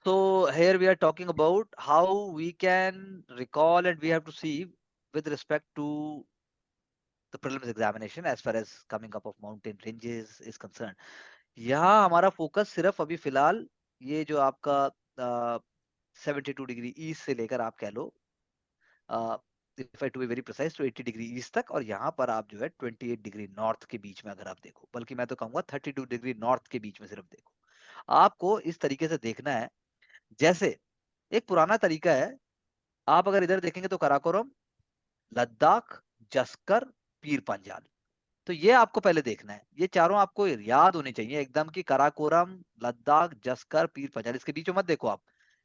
So here we are talking about how we can recall and we have to see with respect to the prelims examination as far as coming up of mountain ranges is concerned. यहाँ हमारा focus सिर्फ अभी फिलहाल ये जो आपका 72 degree east से लेकर आप कह लो if I to be very precise तो 80 डिग्री ईस्ट तक, और यहाँ पर आप जो है 28 डिग्री नॉर्थ के बीच में अगर आप देखो, बल्कि मैं तो कहूंगा 32 डिग्री नॉर्थ के बीच में सिर्फ देखो। आपको इस तरीके से देखना है जैसे एक पुराना तरीका है। आप अगर इधर देखेंगे तो काराकोरम, लद्दाख, जस्कर, पीर पंजाल, तो ये आपको पहले देखना है। ये चारों आपको याद होने चाहिए एकदम कि काराकोरम, लद्दाख, जस्कर, पीर पंजाल। इसके बीच में मत देखो आप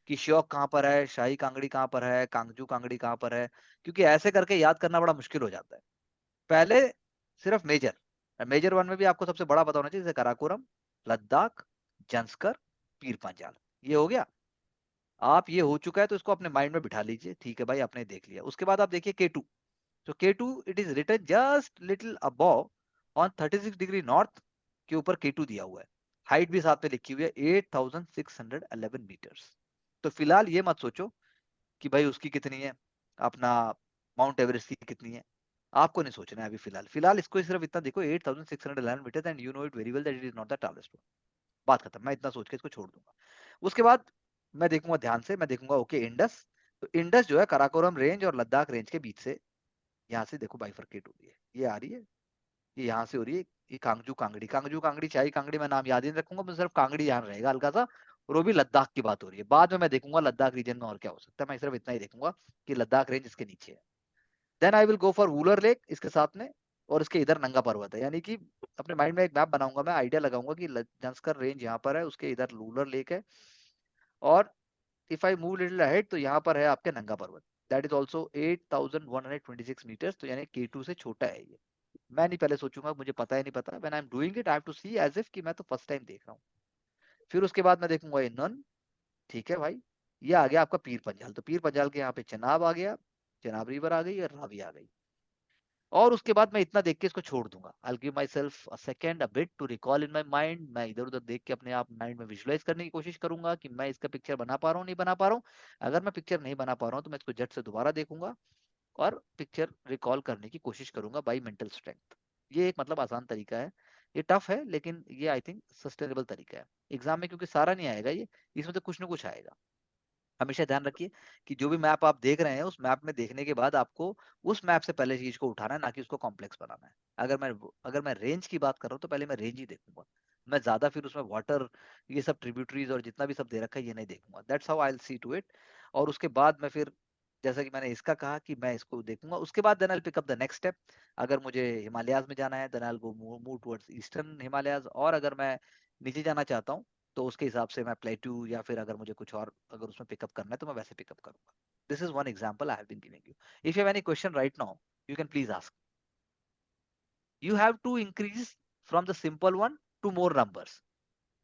कि श्योक कहाँ पर है, शाही कांगड़ी कहाँ पर है, कांगजू कांगड़ी कहाँ पर है, क्योंकि ऐसे करके याद करना बड़ा मुश्किल हो जाता है। पहले सिर्फ मेजर, मेजर वन में भी आपको सबसे बड़ा पता होना चाहिए, जैसे काराकोरम, लद्दाख, जंस्कर, पीर पंजाल। ये हो गया। आप ये हो चुका है तो इसको अपने माइंड में बिठा लीजिए, ठीक है भाई, आपने देख लिया। उसके बाद आप देखिए K2। तो K2 it is written just little above on 36 degree north के ऊपर K2 दिया हुआ है। हाइट भी साथ में लिखी हुई है 8611 मीटर्स। तो फिलहाल ये मत सोचो कि भाई उसकी कितनी है, अपना माउंट एवरेस्ट की कितनी है, आपको नहीं सोचना है अभी। फिलहाल फिलहाल इसको सिर्फ इतना देखो 8611 meter, and you know it very well that it is not the tallest. बात खत्म, मैं इतना सोच के इसको छोड़ दूंगा। उसके बाद मैं देखूंगा ध्यान से, मैं देखूंगा ओके इंडस। तो इंडस जो है काराकोरम रेंज और लद्दाख रेंज के बीच से यहाँ से देखो बाइफरकेट हो रही है, ये आ रही है, ये यहाँ से हो रही है। ये कांगजू कांगड़ी, कांगजू कांगड़ी, शाही कांगड़ी, मैं नाम याद ही नहीं रखूंगा, मैं सिर्फ कांगड़ी ध्यान रहेगा हल्का सा। और वो भी लद्दाख की बात हो रही है। बाद में मैं देखूंगा लद्दाख रीजन में और क्या हो सकता है, मैं सिर्फ इतना ही देखूंगा कि लद्दाख रेंज इसके नीचे है। Then I will go for Wular lake इसके साथ में, और इसके इधर नंगा पर्वत है। यानी कि अपने माइंड में एक मैप बनाऊंगा, मैं आइडिया लगाऊंगा कि जंस्कर रेंज यहाँ पर है, उसके इधर वूलर लेक है, और if I move little ahead तो यहाँ पर है आपके नंगा पर्वत। दैट इज ऑल्सो 8126 मीटर्स, तो यानी K2 से छोटा है ये। मैं नहीं पहले सोचूंगा मुझे पता है नहीं पता, when I am doing it I have to see as if कि मैं तो फर्स्ट टाइम देख रहा हूँ। फिर उसके बाद मैं देखूंगा ये नन, ठीक है भाई। ये आ गया आपका पीर पंजाल, तो पीर पंजाल के यहाँ पे चनाब आ गया, चनाब रिवर आ गई और रावी आ गई। और उसके बाद मैं इतना देख के इसको छोड़ दूंगा। I give myself a second a bit to recall in my mind. मैं इधर उधर देख के अपने आप माइंड में विजुलाइज करने की कोशिश करूंगा कि मैं इसका पिक्चर बना पा रहा हूँ नहीं बना पा रहा हूँ। अगर मैं पिक्चर नहीं बना पा रहा हूँ तो मैं इसको जट से दोबारा देखूंगा और पिक्चर रिकॉल करने की कोशिश करूंगा बाई मेंटल स्ट्रेंथ। ये एक मतलब आसान तरीका है। ये टफ है लेकिन ये आई थिंक सस्टेनेबल तरीका है। एग्जाम में क्योंकि सारा नहीं आएगा ये, इसमें तो कुछ ना कुछ आएगा। हमेशा ध्यान रखिए कि जो भी मैप आप देख रहे हैं उस मैप में देखने के बाद आपको उस मैप से पहले चीज को उठाना है, ना कि उसको कॉम्प्लेक्स बनाना है। अगर मैं रेंज की बात कर रहा हूँ तो पहले मैं रेंज ही देखूंगा। मैं ज्यादा फिर उसमें वाटर, ये सब ट्रिब्यूटरीज और जितना भी सब दे रखा है ये नहीं देखूंगा। That's how I will see to it. और उसके बाद मैं फिर, जैसा कि मैंने इसका कहा कि मैं इसको देखूंगा, उसके बाद then I pick up the next step. अगर मुझे हिमालयाज में जाना है then I go move towards eastern Himalayas, और अगर मैं नीचे जाना चाहता हूँ तो उसके हिसाब से मैं प्लेट्यू या फिर अगर मुझे कुछ और अगर उसमें पिकअप करना है तो मैं वैसे पिकअप करूंगा। This is one example I have been giving you. If you have any question right now you can please ask. You have to increase from the simple one to more numbers.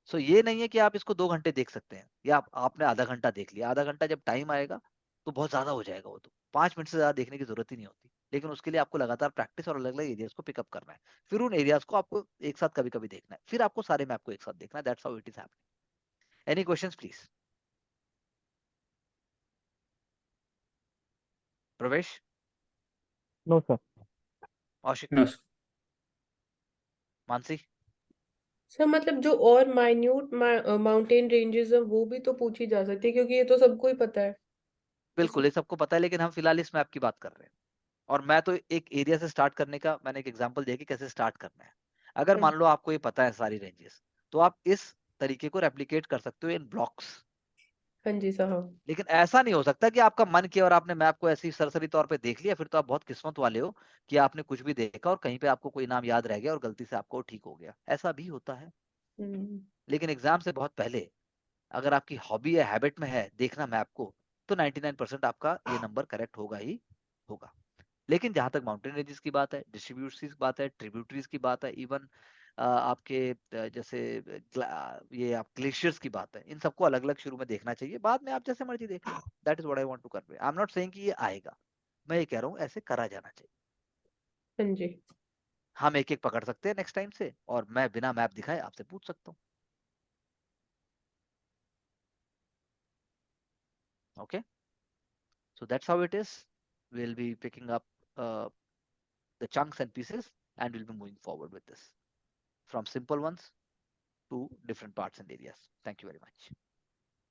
So ये नहीं है कि आप इसको 2 घंटे देख सकते हैं या आपने आधा घंटा देख लिया। आधा घंटा जब टाइम आएगा तो बहुत ज्यादा हो जाएगा, वो तो 5 मिनट से ज्यादा देखने की जरूरत ही नहीं होती। लेकिन उसके लिए आपको लगातार प्रैक्टिस और अलग अलग एरियाज को पिकअप करना है। फिर उन एरियाज को आपको एक साथ कभी कभी देखना है, फिर आपको सारे मैप को एक साथ देखना है। That's how it is happening. Any questions please? Pravesh, no sir. Aushik, no sir. Mansi. Sir मतलब जो और माइन्यूट माउंटेन रेंजेस है वो भी तो पूछी जा सकती है क्योंकि ये तो सबको ही पता है। बिल्कुल इसमें ये सबको पता है, लेकिन हम फिलहाल इस मैप की बात कर रहे हैं। और मैं तो एक एरिया से स्टार्ट करने का मैंने एक एग्जांपल दिया कि कैसे स्टार्ट करना है। अगर हाँ मान लो आपको ये पता है सारी रेंजेस, तो आप इस तरीके को रेप्लिकेट कर सकते हो इन ब्लॉक्स। हाँ जी साहब। लेकिन ऐसा नहीं हो सकता कि आपका मन किया और आपने मैप को ऐसे ही सरसरी तौर पे देख लिया, फिर तो आप बहुत किस्मत वाले हो कि आपने कुछ भी देखा और कहीं पे आपको कोई नाम याद रह गया और गलती से आपको ठीक हो गया। ऐसा भी होता है। हम्म। लेकिन एग्जाम से बहुत पहले अगर आपकी हॉबी या हैबिट में है देखना मैप को, तो 99% आपका ये नंबर करेक्ट होगा ही होगा। लेकिन जहां तक माउंटेन रेंजेस की बात है, डिस्ट्रीब्यूटरीज की बात है, ट्रिब्यूटरीज की बात है, इवन आपके जैसे ये आप ग्लेशियर्स की बात है, इन सबको अलग अलग शुरू में देखना चाहिए, बाद में आप जैसे मर्जी देख लो। That is what I want to convey. I am not saying कि ये आएगा, मैं ये कह रहा हूँ ऐसे करा जाना चाहिए। हाँ जी। हम एक एक पकड़ सकते हैं नेक्स्ट टाइम से, और मैं बिना मैप दिखाए आपसे पूछ सकता हूँ। Okay, so that's how it is. We'll be picking up the chunks and pieces, and we'll be moving forward with this from simple ones to different parts and areas. Thank you very much.